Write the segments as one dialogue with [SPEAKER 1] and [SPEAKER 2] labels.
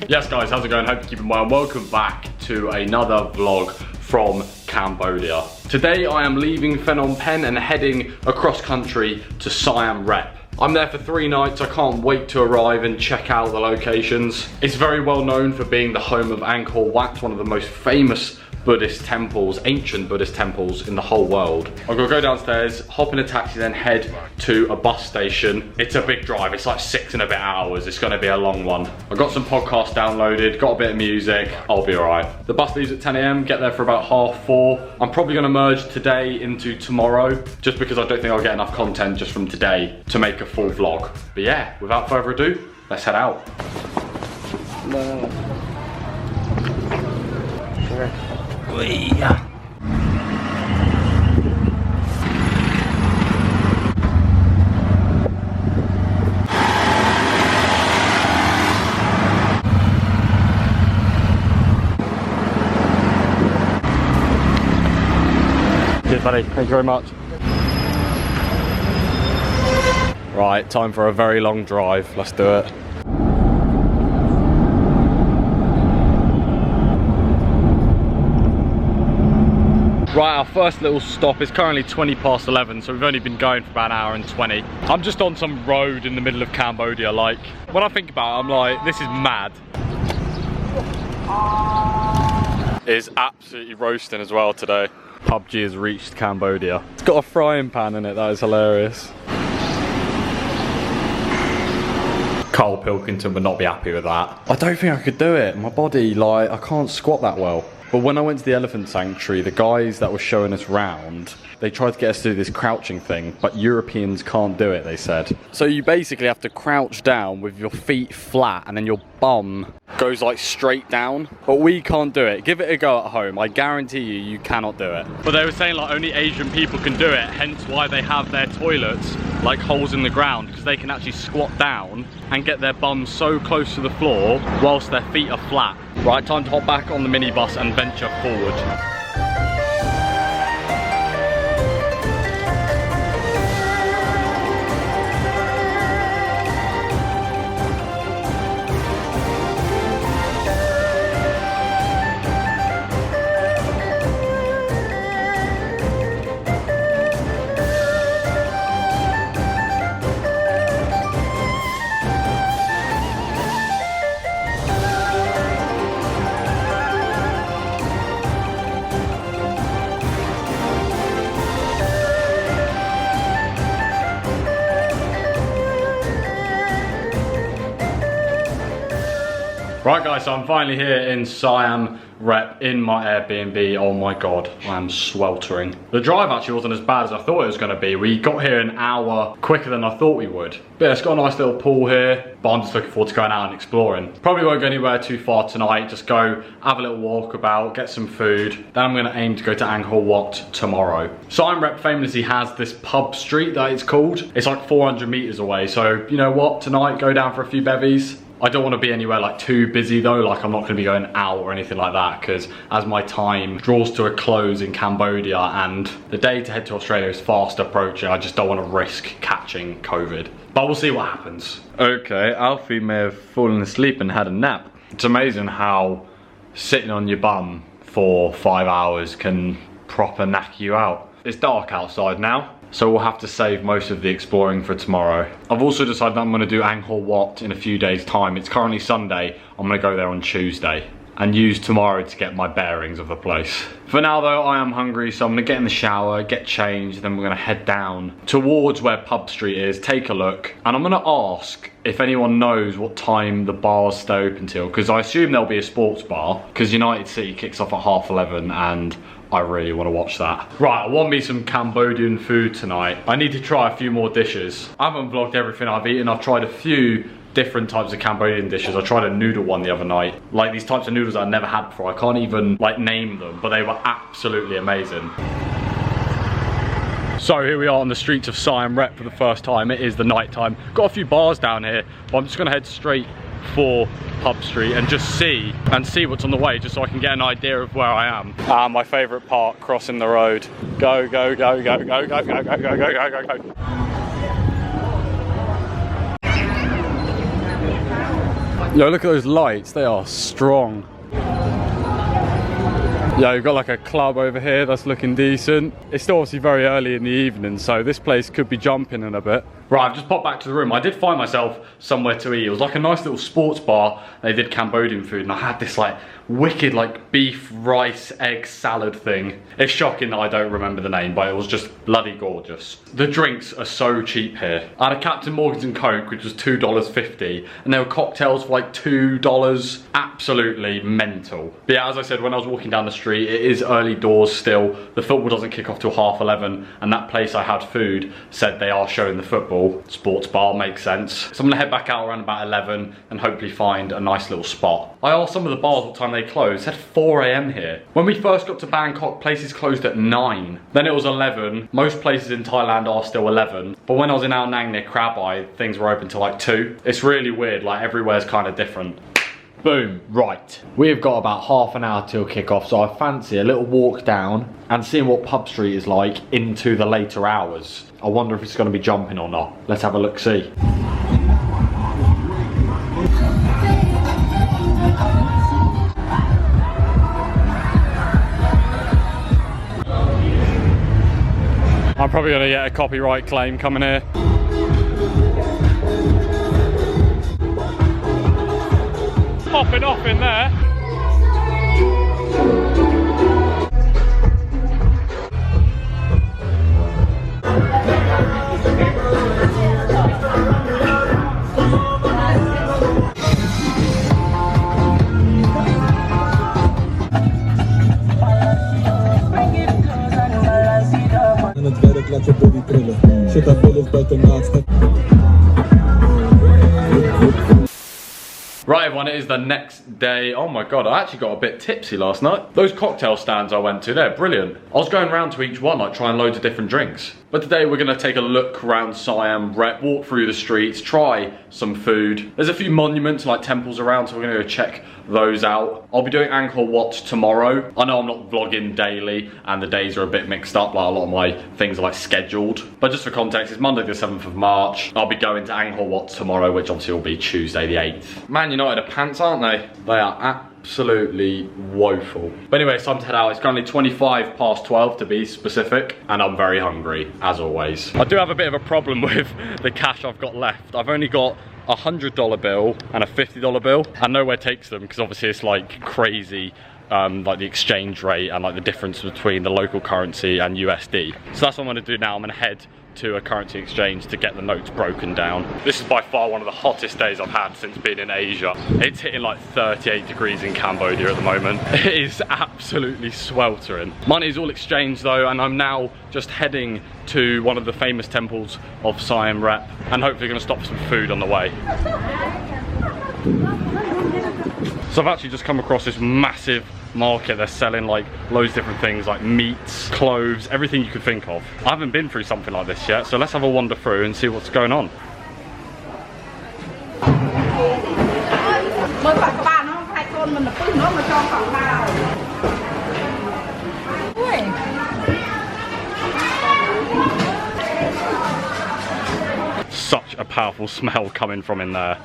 [SPEAKER 1] Yes guys, how's it going? Hope you're keeping well. Welcome back to another vlog from Cambodia. Today I am leaving Phnom Penh and heading across country to Siam Rep. I'm there for 3 nights. I can't wait to arrive and check out the locations. It's very well known for being the home of Angkor Wat, one of the most famous Buddhist temples, ancient Buddhist temples in the whole world. I'm gonna go downstairs, hop in a taxi, then head to a bus station. It's a big drive, it's like 6 and a bit hours. It's gonna be a long one. I've got some podcasts downloaded, got a bit of music, I'll be all right. The bus leaves at 10 AM, get there for about 3:30. I'm probably gonna merge today into tomorrow, just because I don't think I'll get enough content just from today to make a full vlog. But yeah, without further ado, let's head out. Yeah. Cheers buddy, thank you very much. Right, time for a very long drive, let's do it. Right, our first little stop is currently 11:20, so we've only been going for about 1:20. I'm just on some road in the middle of Cambodia. Like, when I think about it, I'm like, this is mad. It's absolutely roasting as well today. PUBG has reached Cambodia. It's got a frying pan in it, that is hilarious. Carl Pilkington would not be happy with that. I don't think I could do it. My body, like, I can't squat that well. But when I went to the elephant sanctuary, the guys that were showing us round, they tried to get us to do this crouching thing, but Europeans can't do it, they said. So you basically have to crouch down with your feet flat and then your bum goes like straight down. But we can't do it. Give it a go at home. I guarantee you, you cannot do it. But they were saying like only Asian people can do it, hence why they have their toilets like holes in the ground, because they can actually squat down and get their bums so close to the floor whilst their feet are flat. Right, time to hop back on the minibus and venture forward. Right guys, so I'm finally here in Siam Rep in my Airbnb. Oh my god, I am sweltering. The drive actually wasn't as bad as I thought it was going to be. We got here an hour quicker than I thought we would. But yeah, it's got a nice little pool here, but I'm just looking forward to going out and exploring. Probably won't go anywhere too far tonight, just go have a little walk about, get some food. Then I'm going to aim to go to Angkor Wat tomorrow. Siam Rep famously has this pub street that it's called. It's like 400 meters away, so you know what, tonight go down for a few bevies. I don't want to be anywhere like too busy though, like I'm not going to be going out or anything like that, because as my time draws to a close in Cambodia and the day to head to Australia is fast approaching, I just don't want to risk catching COVID. But we'll see what happens. Okay, Alfie may have fallen asleep and had a nap. It's amazing how sitting on your bum for 5 hours can proper knock you out. It's dark outside now, so we'll have to save most of the exploring for tomorrow. I've also decided that I'm going to do Angkor Wat in a few days' time. It's currently Sunday. I'm going to go there on Tuesday and use tomorrow to get my bearings of the place. For now though, I am hungry, so I'm going to get in the shower, get changed, then we're going to head down towards where Pub Street is, take a look, and I'm going to ask if anyone knows what time the bars stay open till, because I assume there'll be a sports bar, because United City kicks off at 11:30 and I really want to watch that. Right, I want me some Cambodian food tonight. I need to try a few more dishes. I haven't vlogged everything I've eaten. I've tried a few different types of Cambodian dishes. I tried a noodle one the other night. Like these types of noodles I've never had before. I can't even like name them, but they were absolutely amazing. So here we are on the streets of Siam Rep for the first time. It is the night time. Got a few bars down here, but I'm just gonna head straight for Pub Street and just see what's on the way, just so I can get an idea of where I am. My favourite part, crossing the road. Go, go, go, go, go, go, go, go, go, go, go, go, go. Yo, look at those lights, they are strong. Yeah, we've got like a club over here that's looking decent. It's still obviously very early in the evening, so this place could be jumping in a bit. Right, I've just popped back to the room. I did find myself somewhere to eat. It was like a nice little sports bar. They did Cambodian food, and I had this like wicked like beef, rice, egg salad thing. It's shocking that I don't remember the name, but it was just bloody gorgeous. The drinks are so cheap here. I had a Captain Morgan's and Coke, which was $2.50, and there were cocktails for like $2. Absolutely mental. But yeah, as I said, when I was walking down the street, it is early doors still. The football doesn't kick off till 11:30, and that place I had food said they are showing the football. Sports bar makes sense. So I'm gonna head back out around about 11 and hopefully find a nice little spot. I asked some of the bars what time they closed. It said 4 AM here. When we first got to Bangkok, places closed at 9. Then it was 11. Most places in Thailand are still 11. But when I was in Ao Nang near Krabi, things were open till like 2. It's really weird, like everywhere's kind of different. Boom, right. We've got about half an hour till kickoff, so I fancy a little walk down and seeing what Pub Street is like into the later hours. I wonder if it's going to be jumping or not. Let's have a look, see. I'm probably going to get a copyright claim coming here. Popping off in there. Right everyone, it is the next day. Oh my god, I actually got a bit tipsy last night. Those cocktail stands I went to, they're brilliant. I was going around to each one, like trying loads of different drinks. But today we're gonna take a look around Siam Rep, walk through the streets, try some food. There's a few monuments like temples around, so we're gonna go check those out. I'll be doing Angkor Wat tomorrow. I know I'm not vlogging daily and the days are a bit mixed up, like a lot of my things are like scheduled. But just for context, it's Monday the 7th of March. I'll be going to Angkor Wat tomorrow, which obviously will be Tuesday the 8th. Man United are pants, aren't they? They are absolutely woeful. But anyway, it's time to head out. It's currently 25 past 12 to be specific, and I'm very hungry, as always. I do have a bit of a problem with the cash I've got left. I've only got a $100 bill and a $50 bill, and nowhere takes them because obviously it's like crazy, like the exchange rate and like the difference between the local currency and USD. So that's what I'm gonna do now. I'm gonna head to a currency exchange to get the notes broken down. This is by far one of the hottest days I've had since being in Asia. It's hitting like 38 degrees in Cambodia at the moment. It is absolutely sweltering. Money is all exchanged though, and I'm now just heading to one of the famous temples of Siam Rep, and hopefully gonna stop for some food on the way. So I've actually just come across this massive market. They're selling like loads of different things like meats, clothes, everything you could think of. I haven't been through something like this yet, so let's have a wander through and see what's going on. Such a powerful smell coming from in there.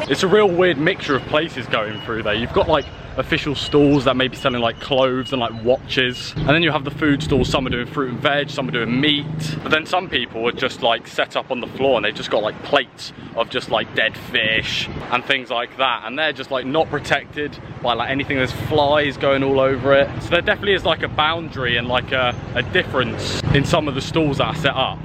[SPEAKER 1] It's a real weird mixture of places going through there. You've got like official stalls that may be selling like clothes and like watches, and then you have the food stalls. Some are doing fruit and veg, some are doing meat, but then some people are just like set up on the floor and they've just got like plates of just like dead fish and things like that, and they're just like not protected by like anything. There's flies going all over it, so there definitely is like a boundary and like a difference in some of the stalls that are set up.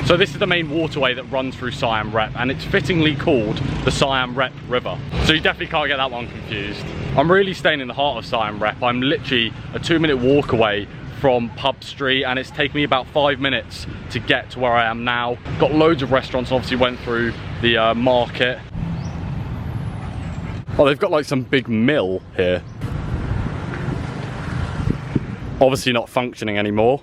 [SPEAKER 1] So this is the main waterway that runs through Siam Rep, and it's fittingly called the Siam Rep River. So you definitely can't get that one confused. I'm really staying in the heart of Siam Rep. I'm literally a 2-minute walk away from Pub Street, and it's taken me about 5 minutes to get to where I am now. Got loads of restaurants, obviously went through the market. Oh, they've got like some big mill here. Obviously not functioning anymore.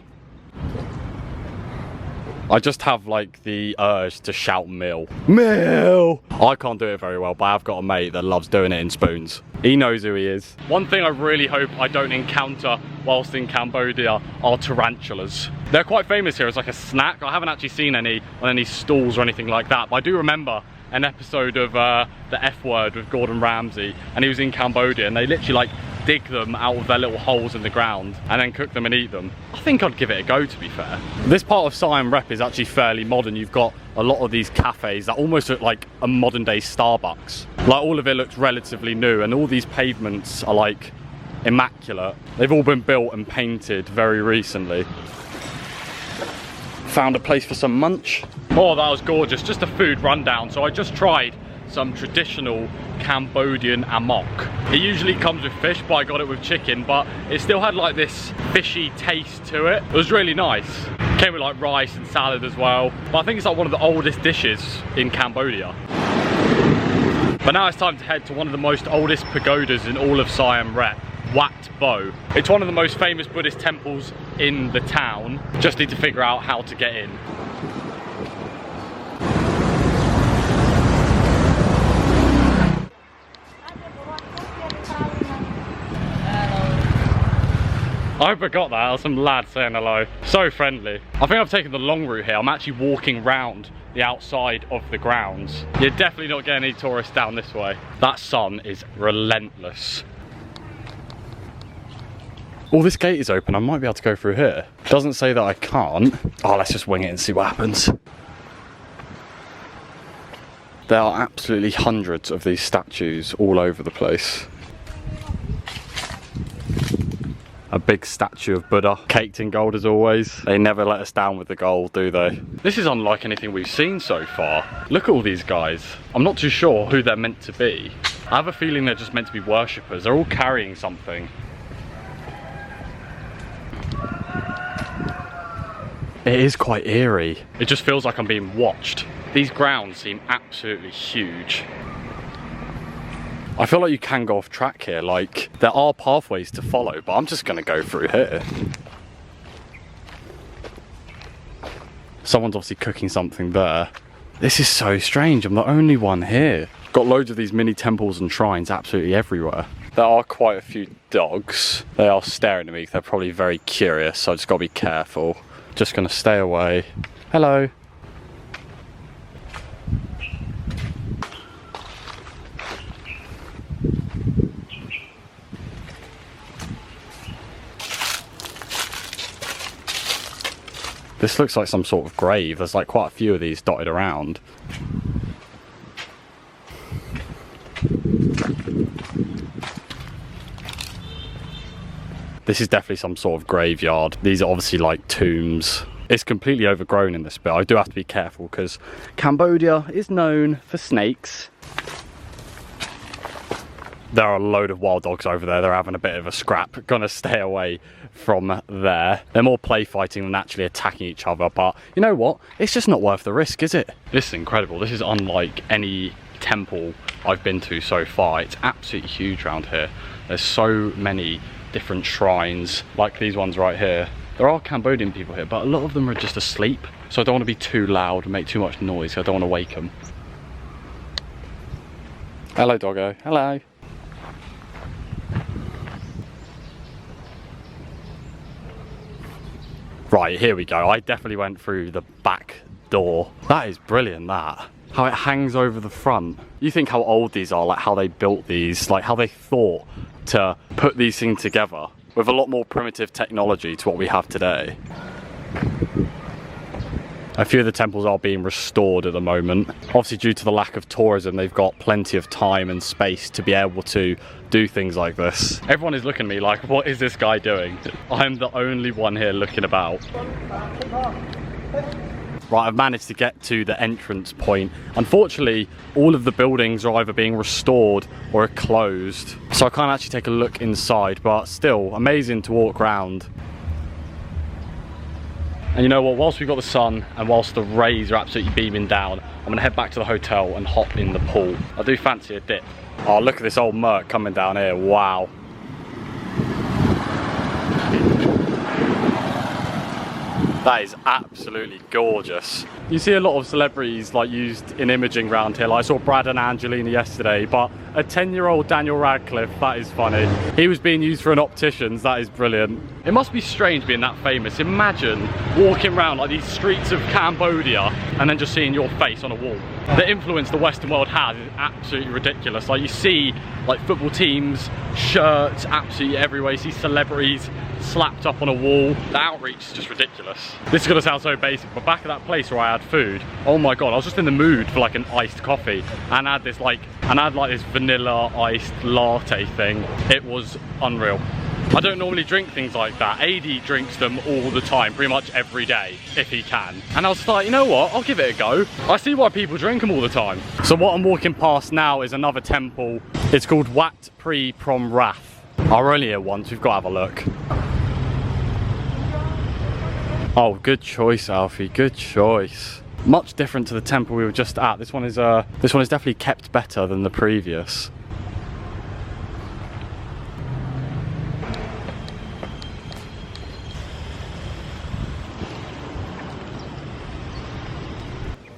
[SPEAKER 1] I just have like the urge to shout meal. Meal! I can't do it very well, but I've got a mate that loves doing it in spoons. He knows who he is. One thing I really hope I don't encounter whilst in Cambodia are tarantulas. They're quite famous here as like a snack. I haven't actually seen any on any stalls or anything like that, but I do remember an episode of The F Word with Gordon Ramsay, and he was in Cambodia, and they literally like dig them out of their little holes in the ground and then cook them and eat them. I think I'd give it a go, to be fair. This part of Siem Reap is actually fairly modern. You've got a lot of these cafes that almost look like a modern day Starbucks. Like all of it looks relatively new, and all these pavements are like immaculate. They've all been built and painted very recently. Found a place for some munch. Oh, that was gorgeous. Just a food rundown. So I just tried some traditional Cambodian amok. It usually comes with fish, but I got it with chicken, but it still had like this fishy taste to it. It was really nice. Came with like rice and salad as well. But I think it's like one of the oldest dishes in Cambodia. But now it's time to head to one of the most oldest pagodas in all of Siem Reap. Wat Bo. It's one of the most famous Buddhist temples in the town. Just need to figure out how to get in. I forgot that. There's some lad saying hello. So friendly. I think I've taken the long route here. I'm actually walking round the outside of the grounds. You're definitely not getting any tourists down this way. That sun is relentless. Oh, this gate is open. I might be able to go through here. Doesn't say that I can't. Oh, let's just wing it and see what happens. There are absolutely hundreds of these statues all over the place. A big statue of Buddha, caked in gold as always. They never let us down with the gold, do they? This is unlike anything we've seen so far. Look at all these guys. I'm not too sure who they're meant to be. I have a feeling they're just meant to be worshippers. They're all carrying something. It is quite eerie. It just feels like I'm being watched. These grounds seem absolutely huge. I feel like you can go off track here. Like, there are pathways to follow, but I'm just gonna go through here. Someone's obviously cooking something there. This is so strange. I'm the only one here. Got loads of these mini temples and shrines absolutely everywhere. There are quite a few dogs. They are staring at me. They're probably very curious, so I just gotta be careful. Just gonna stay away. Hello. This looks like some sort of grave. There's like quite a few of these dotted around. This is definitely some sort of graveyard. These are obviously like tombs. It's completely overgrown in this bit. I do have to be careful because Cambodia is known for snakes. There are a load of wild dogs over there. They're having a bit of a scrap. Gonna stay away from there. They're more play fighting than actually attacking each other, but you know what? It's just not worth the risk, is it? This is incredible. This is unlike any temple I've been to so far. It's absolutely huge around here. There's so many different shrines, like these ones right here. There are Cambodian people here, but a lot of them are just asleep, so I don't want to be too loud and make too much noise. I don't want to wake them. Hello, doggo. Hello. Right, here we go. I definitely went through the back door. That is brilliant, that. How it hangs over the front. You think how old these are, like how they built these, like how they thought to put these things together with a lot more primitive technology to what we have today. A few of the temples are being restored at the moment. Obviously due to the lack of tourism, they've got plenty of time and space to be able to do things like this. Everyone is looking at me like, what is this guy doing? I'm the only one here looking about. Right, I've managed to get to the entrance point. Unfortunately, all of the buildings are either being restored or are closed. So I can't actually take a look inside, but still amazing to walk around. And you know what, whilst we've got the sun and whilst the rays are absolutely beaming down, I'm gonna head back to the hotel and hop in the pool. I do fancy a dip. Oh, look at this old Merc coming down here, wow. That is absolutely gorgeous. You see a lot of celebrities like used in imaging around here. Like I saw Brad and Angelina yesterday, but a 10-year-old Daniel Radcliffe, that is funny. He was being used for an optician's, that is brilliant. It must be strange being that famous. Imagine walking around like these streets of Cambodia and then just seeing your face on a wall. The influence the Western world has is absolutely ridiculous. Like you see like football teams, shirts absolutely everywhere. You see celebrities slapped up on a wall. The outreach is just ridiculous. This is gonna sound so basic, but back at that place where I had food, oh my god, I was just in the mood for like an iced coffee, and I had this like this vanilla iced latte thing. It was unreal. I don't normally drink things like that. AD drinks them all the time, pretty much every day, if he can. And I was like, you know what, I'll give it a go. I see why people drink them all the time. So what I'm walking past now is another temple. It's called Wat Pri Prom Rath. We're only here once, we've got to have a look. Oh, good choice, Alfie, good choice. Much different to the temple we were just at. This one is definitely kept better than the previous.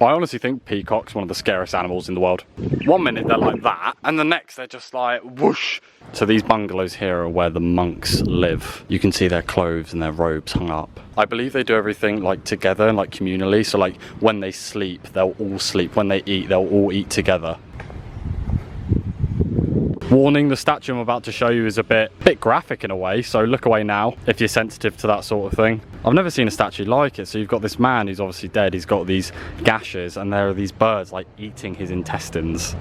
[SPEAKER 1] I honestly think peacock's one of the scariest animals in the world. One minute they're like that, and the next they're just like whoosh. So these bungalows here are where the monks live. You can see their clothes and their robes hung up. I believe they do everything like together and like communally. So like when they sleep, they'll all sleep. When they eat, they'll all eat together. Warning, the statue I'm about to show you is a bit graphic in a way, so look away now if you're sensitive to that sort of thing. I've never seen a statue like it. So you've got this man who's obviously dead, he's got these gashes, and there are these birds like eating his intestines.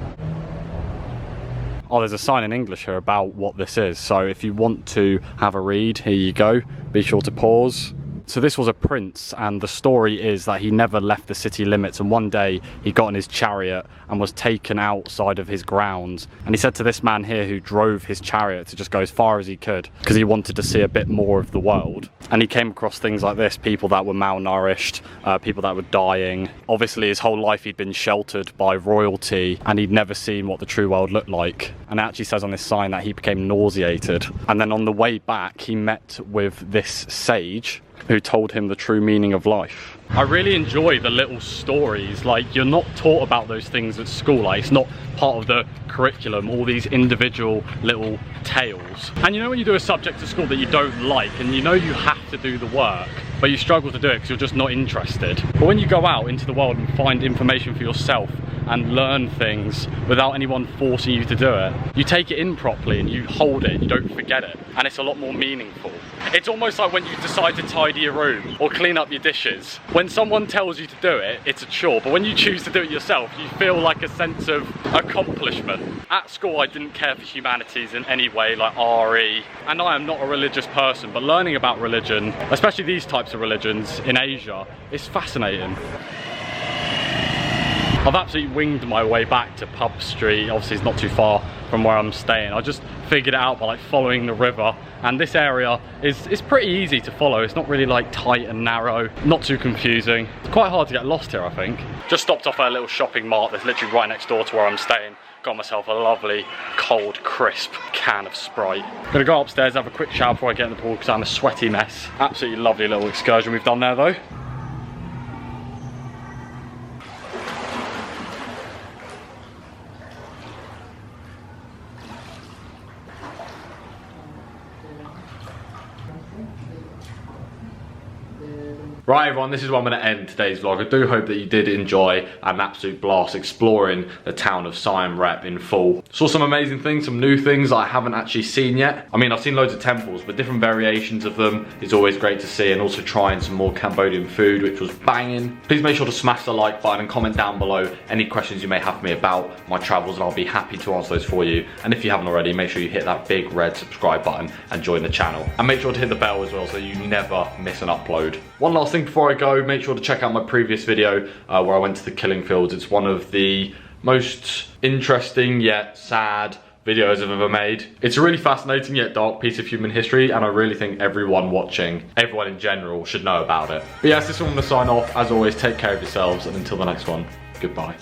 [SPEAKER 1] Oh, there's a sign in English here about what this is, so if you want to have a read, here you go. Be sure to pause. So this was a prince, and the story is that he never left the city limits, and one day he got in his chariot and was taken outside of his grounds, and he said to this man here who drove his chariot to just go as far as he could because he wanted to see a bit more of the world. And he came across things like this, people that were malnourished, people that were dying. Obviously his whole life he'd been sheltered by royalty and he'd never seen what the true world looked like. And it actually says on this sign that he became nauseated, and then on the way back he met with this sage who told him the true meaning of life. I really enjoy the little stories. Like, you're not taught about those things at school. Like, it's not part of the curriculum, all these individual little tales. And you know when you do a subject at school that you don't like, and you know you have to do the work, but you struggle to do it because you're just not interested. But when you go out into the world and find information for yourself and learn things without anyone forcing you to do it, you take it in properly and you hold it, you don't forget it, and it's a lot more meaningful. It's almost like when you decide to tidy your room or clean up your dishes. When someone tells you to do it, it's a chore, but when you choose to do it yourself, you feel like a sense of accomplishment. At school I didn't care for humanities in any way, like RE, and I am not a religious person, but learning about religion, especially these types of religions in Asia, is fascinating. I've absolutely winged my way back to Pub Street. Obviously it's not too far from where I'm staying. I just figured it out by like following the river, and this area is pretty easy to follow. It's not really like tight and narrow, not too confusing. It's quite hard to get lost here, I think. Just stopped off at a little shopping mart that's literally right next door to where I'm staying. Got myself a lovely, cold, crisp can of Sprite. Gonna go upstairs, have a quick shower before I get in the pool because I'm a sweaty mess. Absolutely lovely little excursion we've done there though. Right everyone, this is where I'm going to end today's vlog. I do hope that you did enjoy an absolute blast exploring the town of Siem Reap in full. Saw some amazing things, some new things that I haven't actually seen yet. I mean, I've seen loads of temples, but different variations of them is always great to see, and also trying some more Cambodian food, which was banging. Please make sure to smash the like button and comment down below any questions you may have for me about my travels, and I'll be happy to answer those for you. And if you haven't already, make sure you hit that big red subscribe button and join the channel. And make sure to hit the bell as well so you never miss an upload. One last thing before I go, make sure to check out my previous video where I went to the killing fields. It's one of the most interesting yet sad videos I've ever made. It's a really fascinating yet dark piece of human history, and I really think everyone watching, everyone in general, should know about it. But yes, this is where I'm going to sign off. As always, take care of yourselves, and until the next one, goodbye.